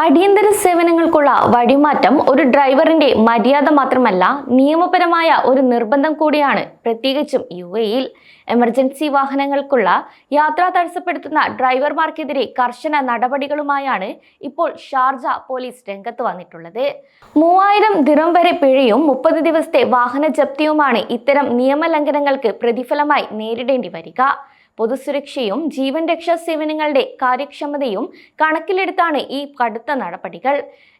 അടിയന്തര സേവനങ്ങൾക്കുള്ള വഴിമാറ്റം ഒരു ഡ്രൈവറിന്റെ മര്യാദ മാത്രമല്ല, നിയമപരമായ ഒരു നിർബന്ധം കൂടിയാണ്. പ്രത്യേകിച്ചും UAE-യിൽ എമർജൻസി വാഹനങ്ങൾക്കുള്ള യാത്ര തടസ്സപ്പെടുത്തുന്ന ഡ്രൈവർമാർക്കെതിരെ കർശന നടപടികളുമായാണ് ഇപ്പോൾ ഷാർജ പോലീസ് രംഗത്ത് വന്നിട്ടുള്ളത്. 3000 ദിർഹം വരെ പിഴയും 30 ദിവസത്തെ വാഹന ജപ്തിയുമാണ് ഇത്തരം നിയമലംഘനങ്ങൾക്ക് പ്രതിഫലമായി നേരിടേണ്ടി വരിക. പൊതുസുരക്ഷയും ജീവൻ രക്ഷാ സേവനങ്ങളുടെ കാര്യക്ഷമതയും കണക്കിലെടുത്താണ് ഈ കടുത്ത നടപടികൾ.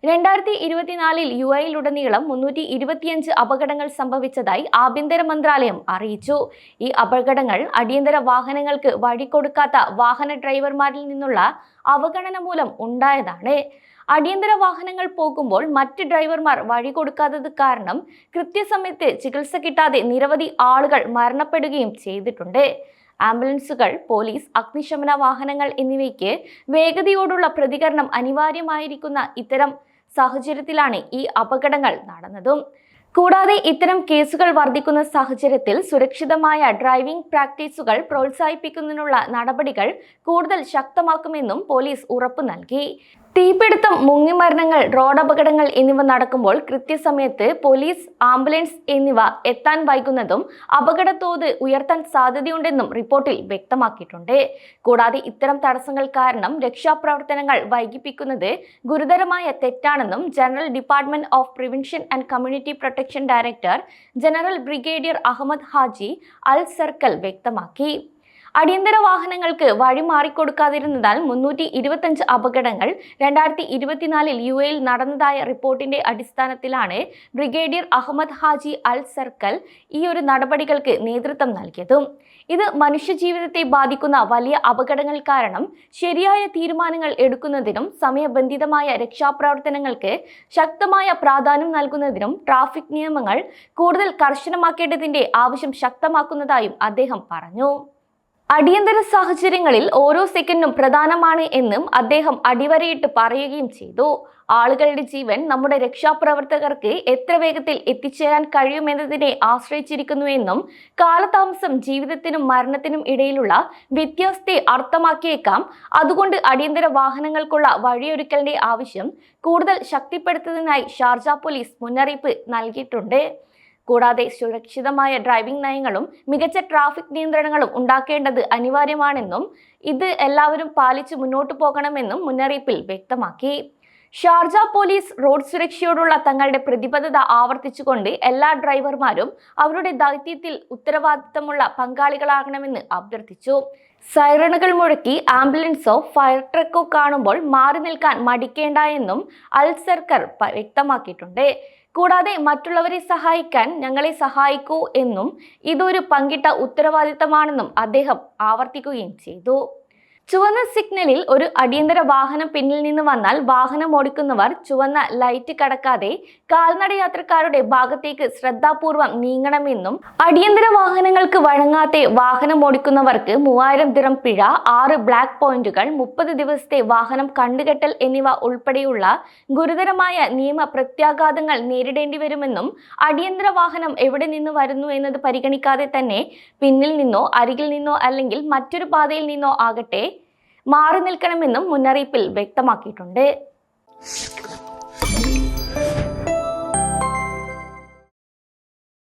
2024-ൽ UAE-യിലുടനീളം 325 അപകടങ്ങൾ സംഭവിച്ചതായി ആഭ്യന്തര മന്ത്രാലയം അറിയിച്ചു. ഈ അപകടങ്ങൾ അടിയന്തര വാഹനങ്ങൾക്ക് വഴികൊടുക്കാത്ത വാഹന ഡ്രൈവർമാരിൽ നിന്നുള്ള അവഗണന മൂലം ഉണ്ടായതാണ്. അടിയന്തര വാഹനങ്ങൾ പോകുമ്പോൾ മറ്റ് ഡ്രൈവർമാർ വഴി കൊടുക്കാത്തത് കാരണം കൃത്യസമയത്ത് ചികിത്സ കിട്ടാതെ നിരവധി ആളുകൾ മരണപ്പെടുകയും ചെയ്തിട്ടുണ്ട്. ആംബുലൻസുകൾ, പോലീസ്, അഗ്നിശമന വാഹനങ്ങൾ എന്നിവയ്ക്ക് വേഗതയോടുള്ള പ്രതികരണം അനിവാര്യമായിരിക്കുന്ന ഇത്തരം സാഹചര്യത്തിലാണ് ഈ അപകടങ്ങൾ നടന്നതും. കൂടാതെ ഇത്തരം കേസുകൾ വർദ്ധിക്കുന്ന സാഹചര്യത്തിൽ സുരക്ഷിതമായ ഡ്രൈവിംഗ് പ്രാക്ടീസുകൾ പ്രോത്സാഹിപ്പിക്കുന്നതിനുള്ള നടപടികൾ കൂടുതൽ ശക്തമാക്കുമെന്നും പോലീസ് ഉറപ്പു നൽകി. തീപിടുത്തം, മുങ്ങിമരണങ്ങൾ, റോഡപകടങ്ങൾ എന്നിവ നടക്കുമ്പോൾ കൃത്യസമയത്ത് പോലീസ്, ആംബുലൻസ് എന്നിവ എത്താൻ വൈകുന്നതും അപകടത്തോത് ഉയർത്താൻ സാധ്യതയുണ്ടെന്നും റിപ്പോർട്ടിൽ വ്യക്തമാക്കിയിട്ടുണ്ട്. കൂടാതെ ഇത്തരം തടസ്സങ്ങൾ കാരണം രക്ഷാപ്രവർത്തനങ്ങൾ വൈകിപ്പിക്കുന്നത് ഗുരുതരമായ തെറ്റാണെന്നും general department of prevention and community protection director general brigadier Ahmed Haji Al Serkal വ്യക്തമാക്കി. അടിയന്തര വാഹനങ്ങൾക്ക് വഴി മാറിക്കൊടുക്കാതിരുന്നതാൽ 325 അപകടങ്ങൾ 2024-ൽ UAE-യിൽ നടന്നതായ റിപ്പോർട്ടിന്റെ അടിസ്ഥാനത്തിലാണ് ബ്രിഗേഡിയർ അഹമ്മദ് ഹാജി അൽ സർക്കൽ ഈ ഒരു നടപടികൾക്ക് നേതൃത്വം നൽകിയതും. ഇത് മനുഷ്യജീവിതത്തെ ബാധിക്കുന്ന വലിയ അപകടങ്ങൾ കാരണം ശരിയായ തീരുമാനങ്ങൾ എടുക്കുന്നതിനും സമയബന്ധിതമായ രക്ഷാപ്രവർത്തനങ്ങൾക്ക് ശക്തമായ പ്രാധാന്യം നൽകുന്നതിനും ട്രാഫിക് നിയമങ്ങൾ കൂടുതൽ കർശനമാക്കേണ്ടതിന്റെ ആവശ്യം ശക്തമാക്കുന്നതായും അദ്ദേഹം പറഞ്ഞു. അടിയന്തര സാഹചര്യങ്ങളിൽ ഓരോ സെക്കൻഡും പ്രധാനമാണ് എന്നും അദ്ദേഹം അടിവരയിട്ട് പറയുകയും ചെയ്തു. ആളുകളുടെ ജീവൻ നമ്മുടെ രക്ഷാപ്രവർത്തകർക്ക് എത്ര വേഗത്തിൽ എത്തിച്ചേരാൻ കഴിയുമെന്നതിനെ ആശ്രയിച്ചിരിക്കുന്നുവെന്നും കാലതാമസം ജീവിതത്തിനും മരണത്തിനും ഇടയിലുള്ള വ്യത്യാസത്തെ അർത്ഥമാക്കിയേക്കാം. അതുകൊണ്ട് അടിയന്തര വാഹനങ്ങൾക്കുള്ള വഴിയൊരുക്കലിന്റെ ആവശ്യം കൂടുതൽ ശക്തിപ്പെടുത്തുന്നതിനായി ഷാർജ പോലീസ് മുന്നറിയിപ്പ് നൽകിയിട്ടുണ്ട്. കൂടാതെ സുരക്ഷിതമായ ഡ്രൈവിംഗ് നയങ്ങളും മികച്ച ട്രാഫിക് നിയന്ത്രണങ്ങളും ഉണ്ടാക്കേണ്ടത് അനിവാര്യമാണെന്നും ഇത് എല്ലാവരും പാലിച്ച് മുന്നോട്ടു പോകണമെന്നും മുന്നറിയിപ്പിൽ വ്യക്തമാക്കി. ഷാർജ പോലീസ് റോഡ് സുരക്ഷയോടുള്ള തങ്ങളുടെ പ്രതിബദ്ധത ആവർത്തിച്ചുകൊണ്ട് എല്ലാ ഡ്രൈവർമാരും അവരുടെ ദൗത്യത്തിൽ ഉത്തരവാദിത്തമുള്ള പങ്കാളികളാകണമെന്ന് അഭ്യർത്ഥിച്ചു. സൈറണുകൾ മുഴക്കി ആംബുലൻസോ ഫയർ ട്രക്കോ കാണുമ്പോൾ മാറി നിൽക്കാൻ മടിക്കേണ്ട എന്നും അൽ സർക്കർ വ്യക്തമാക്കിയിട്ടുണ്ട്. കൂടാതെ മറ്റുള്ളവരെ സഹായിക്കാൻ ഞങ്ങളെ സഹായിക്കൂ എന്നും ഇതൊരു പങ്കിട്ട ഉത്തരവാദിത്തമാണെന്നും അദ്ദേഹം ആവർത്തിക്കുകയും ചെയ്തു. ചുവന്ന സിഗ്നലിൽ ഒരു അടിയന്തര വാഹനം പിന്നിൽ നിന്ന് വന്നാൽ വാഹനം ഓടിക്കുന്നവർ ചുവന്ന ലൈറ്റ് കടക്കാതെ കാൽനട യാത്രക്കാരുടെ ഭാഗത്തേക്ക് ശ്രദ്ധാപൂർവം നീങ്ങണമെന്നും അടിയന്തര വാഹനങ്ങൾക്ക് വഴങ്ങാതെ വാഹനം ഓടിക്കുന്നവർക്ക് 3000 ദിർഹം പിഴ, 6 ബ്ലാക്ക് പോയിന്റുകൾ, 30 ദിവസത്തെ വാഹനം കണ്ടുകെട്ടൽ എന്നിവ ഉൾപ്പെടെയുള്ള ഗുരുതരമായ നിയമ പ്രത്യാഘാതങ്ങൾ നേരിടേണ്ടി വരുമെന്നും അടിയന്തര വാഹനം എവിടെ നിന്ന് വരുന്നു എന്നത് പരിഗണിക്കാതെ തന്നെ പിന്നിൽ നിന്നോ അരികിൽ നിന്നോ അല്ലെങ്കിൽ മറ്റൊരു പാതയിൽ നിന്നോ ആകട്ടെ മാറി നിൽക്കണമെന്നും മുന്നറിയിപ്പിൽ വ്യക്തമാക്കിയിട്ടുണ്ട്.